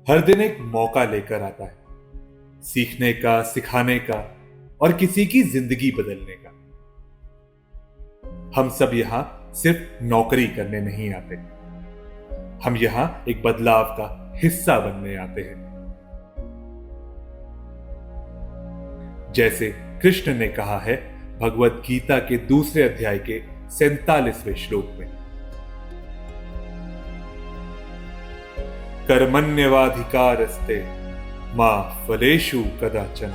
हर दिन एक मौका लेकर आता है, सीखने का, सिखाने का और किसी की जिंदगी बदलने का। हम सब यहां सिर्फ नौकरी करने नहीं आते, हम यहां एक बदलाव का हिस्सा बनने आते हैं। जैसे कृष्ण ने कहा है भगवत गीता के दूसरे अध्याय के 47वें श्लोक में, कर्मण्यवाधिकारस्ते मा फलेषु कदाचन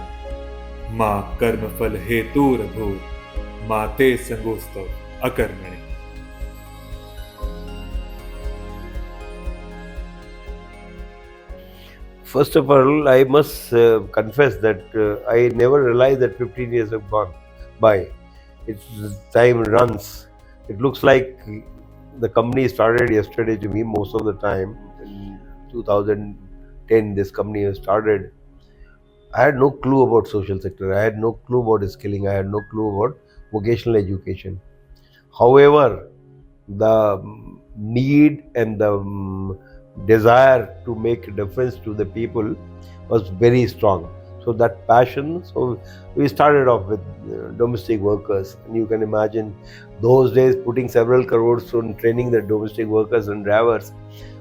मा कर्मफल हेतुर्भूर् मा ते संगोस्तव अकर्मणि। First of all, I must confess that I never realized that 15 years have gone by. It's time runs. It looks like the company started yesterday to me most of the time. In 2010, this company was started. I had no clue about social sector. I had no clue about skilling. I had no clue about vocational education. However, the need and the desire to make a difference to the people was very strong. So that passion, so we started off with domestic workers, and you can imagine those days putting several crores on training the domestic workers and drivers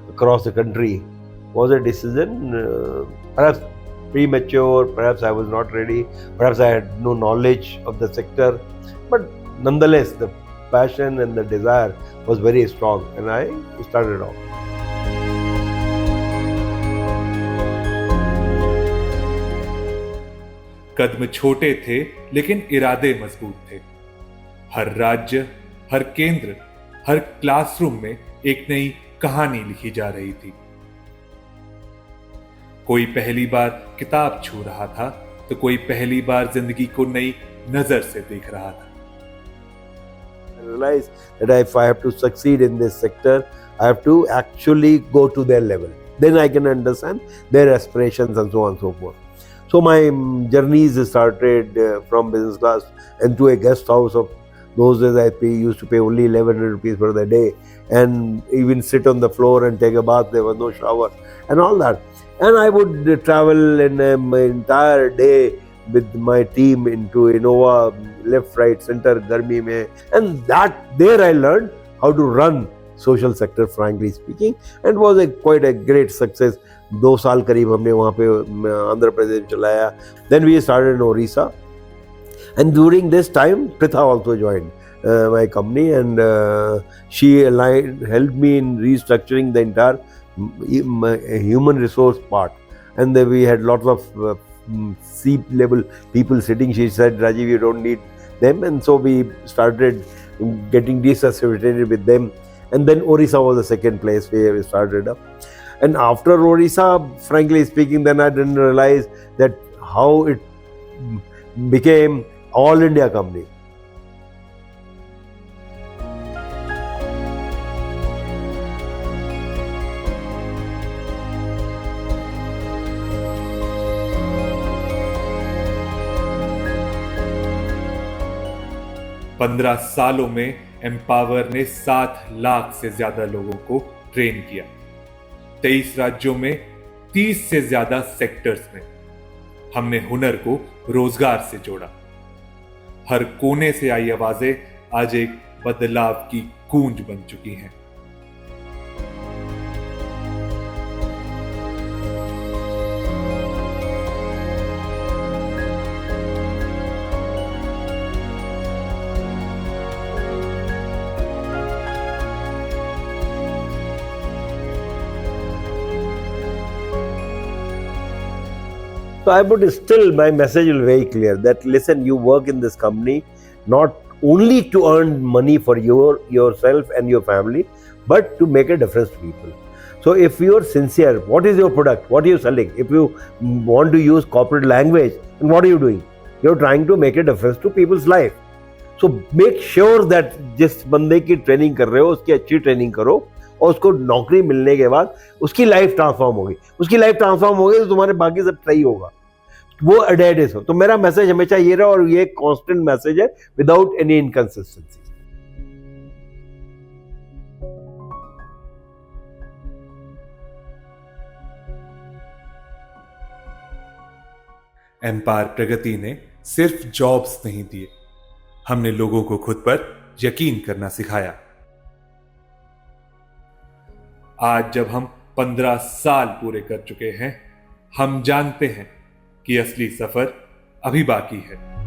across the country was a decision, perhaps premature, perhaps I was not ready, perhaps I had no knowledge of the sector, but nonetheless the passion and the desire was very strong, and I started off. कदम छोटे थे लेकिन इरादे मजबूत थे। हर राज्य, हर केंद्र, हर classroom में एक नई कहानी लिखी जा रही थी। कोई पहली बार किताब छू रहा था तो कोई पहली बार जिंदगी को नई नजर से देख रहा था। I realized that if I have to succeed in this sector, I have to actually go to their level. Then I can understand their aspirations and so on and so forth. So my journeys started from business class into a guest house of those days. I used to pay only 1100 rupees for the day, and even sit on the floor and take a bath. There was no shower and all that. And I would travel in my entire day with my team into Innova, left, right, center, Garmi mein. And there I learned how to run social sector, frankly speaking, and was quite a great success. 2 साल करीब हमने वहाँ पे आंध्र प्रदेश चलाया. Then we started in Orissa, and during this time Pritha also joined my company, and she helped me in restructuring the entire human resource part. And then we had lots of C-level people sitting. She said, Rajiv, you don't need them, and so we started getting disassociated with them. And then Orissa was the second place where we started up. And after Orissa, frankly speaking, then I didn't realize that how it became all India company. पंद्रह सालों में empower ने 7 लाख से ज्यादा लोगों को train किया। 23 राज्यों में 30 से ज्यादा सेक्टर्स में हमने हुनर को रोजगार से जोड़ा। हर कोने से आई आवाजें आज एक बदलाव की गूंज बन चुकी हैं। So I would still, my message will be very clear that listen, you work in this company not only to earn money for yourself and your family, but to make a difference to people. So if you're sincere, what is your product? What are you selling? If you want to use corporate language, then what are you doing? You're trying to make a difference to people's life. So make sure that जिस बंदे की training कर रहे हो उसकी अच्छी training करो, और उसको नौकरी मिलने के बाद उसकी लाइफ ट्रांसफॉर्म होगी। उसकी लाइफ ट्रांसफॉर्म होगी तो तुम्हारे बाकी सब सही होगा। वो एडेडिस हो। तो मेरा मैसेज हमेशा ये रहा, और ये कांस्टेंट मैसेज है विदाउट एनी इनकंसिस्टेंसी। एम्पायर प्रगति ने सिर्फ जॉब्स नहीं दिए, हमने लोगों को खुद पर यकीन करना सिखाया। आज जब हम 15 साल पूरे कर चुके हैं, हम जानते हैं कि असली सफर अभी बाकी है।